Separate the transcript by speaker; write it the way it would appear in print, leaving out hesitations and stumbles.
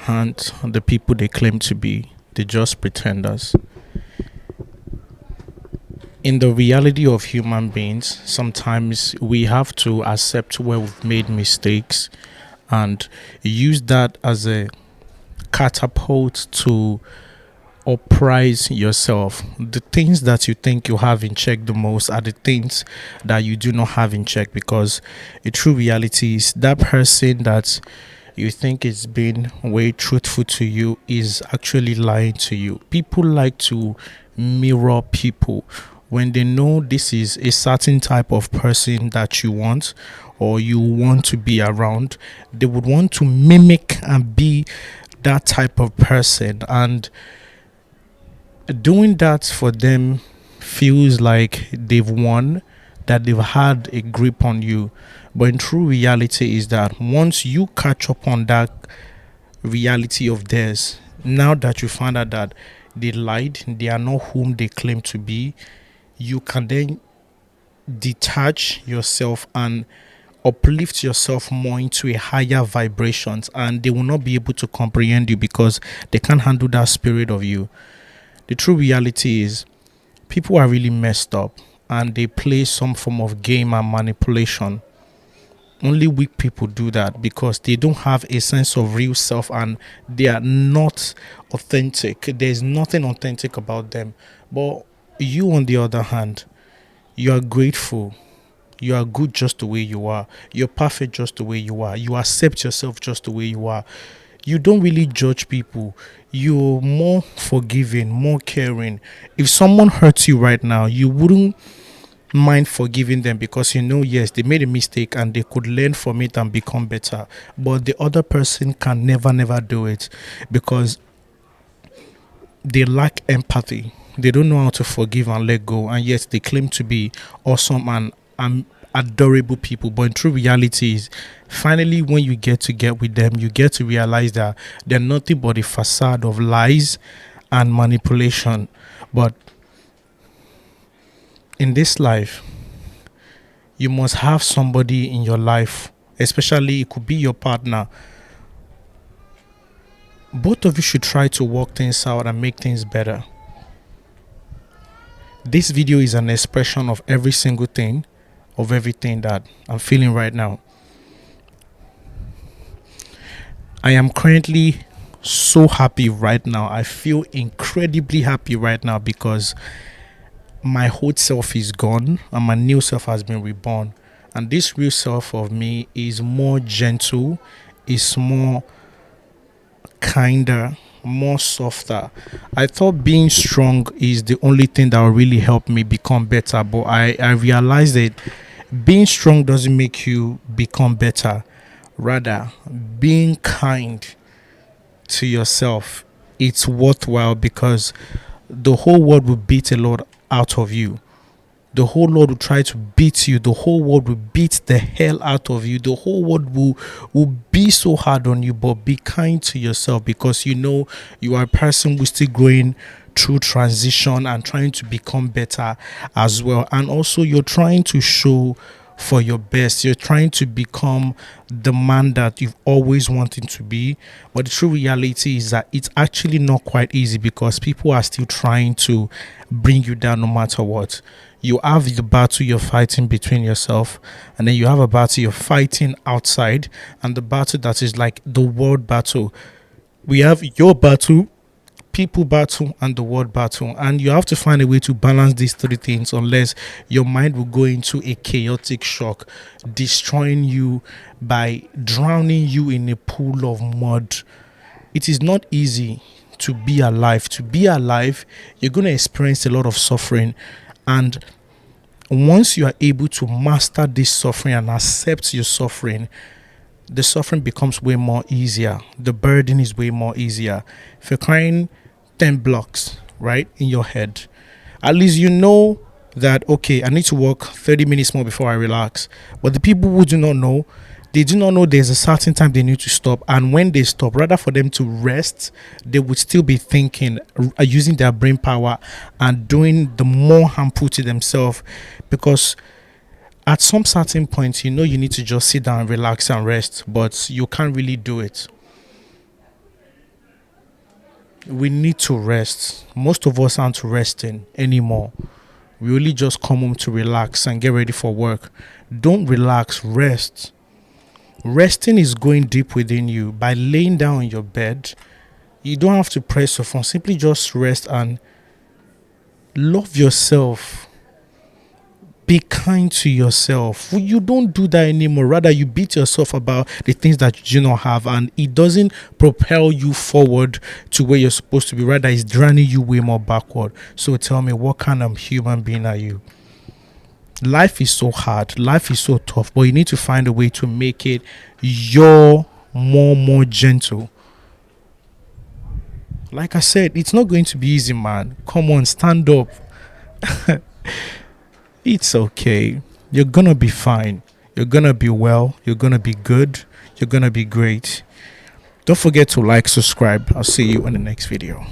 Speaker 1: aren't the people they claim to be. They're just pretenders. In the reality of human beings, sometimes we have to accept where we've made mistakes and use that as a catapult to uprise yourself. The things that you think you have in check the most are the things that you do not have in check, because the true reality is that person that you think is being way truthful to you is actually lying to you. People like to mirror people when they know this is a certain type of person that you want or you want to be around. They would want to mimic and be that type of person, and doing that for them feels like they've won, that they've had a grip on you. But in true reality is that once you catch up on that reality of theirs, now that you find out that they lied, they are not whom they claim to be, you can then detach yourself and uplift yourself more into a higher vibrations, and they will not be able to comprehend you because they can't handle that spirit of you. The true reality is people are really messed up and they play some form of game and manipulation. Only weak people do that because they don't have a sense of real self and they are not authentic. There's nothing authentic about them. But you, on the other hand, you are grateful. You are good just the way you are. You're perfect just the way you are. You accept yourself just the way you are. You don't really judge people. You're more forgiving, more caring. If someone hurts you right now, you wouldn't mind forgiving them because you know, yes, they made a mistake and they could learn from it and become better. But the other person can never do it because they lack empathy. They don't know how to forgive and let go, and yet they claim to be awesome and adorable people. But in true reality is, finally, when you get with them, you get to realize that they're nothing but a facade of lies and manipulation. But in this life, you must have somebody in your life, especially it could be your partner. Both of you should try to work things out and make things better. This video is an expression of every single thing, of everything that I'm feeling right now. I am currently so happy right now. I feel incredibly happy right now because my old self is gone and my new self has been reborn. And this real self of me is more gentle, is more kinder, more softer. I thought being strong is the only thing that will really help me become better, but I realized that being strong doesn't make you become better. Rather, being kind to yourself, it's worthwhile because the whole world will beat a lot out of you. The whole world will try to beat you. The whole world will beat the hell out of you. The whole world will be so hard on you. But be kind to yourself because you know you are a person who's still growing through transition and trying to become better as well. And also you're trying to show for your best. You're trying to become the man that you've always wanted to be. But the true reality is that it's actually not quite easy because people are still trying to bring you down no matter what. You have the battle you're fighting between yourself, and then you have a battle you're fighting outside, and the battle that is like the world battle. We have your battle, people battle, and the world battle, and you have to find a way to balance these three things, unless your mind will go into a chaotic shock, destroying you by drowning you in a pool of mud. It is not easy to be alive. To be alive, you're going to experience a lot of suffering, and once you are able to master this suffering and accept your suffering, the suffering becomes way more easier. The burden is way more easier. If you're crying 10 blocks, right, in your head, at least you know that, okay, I need to walk 30 minutes more before I relax. But the people who do not know, they do not know there's a certain time they need to stop. And when they stop, rather for them to rest, they would still be thinking, using their brain power and doing the more harmful to themselves. Because at some certain point, you know you need to just sit down, relax and rest, but you can't really do it. We need to rest. Most of us aren't resting anymore. We only just come home to relax and get ready for work. Don't relax, rest. Resting is going deep within you. By laying down on your bed, you don't have to press your phone. Simply just rest and love yourself. Be kind to yourself. You don't do that anymore. Rather, you beat yourself about the things that you do not have, and it doesn't propel you forward to where you're supposed to be. Rather, it's draining you way more backward. So tell me, what kind of human being are you? Life is so hard, life is so tough, but you need to find a way to make it your more gentle. Like I said, it's not going to be easy, man. Come on, stand up. It's okay. You're gonna be fine. You're gonna be well. You're gonna be good. You're gonna be great. Don't forget to like, subscribe. I'll see you in the next video.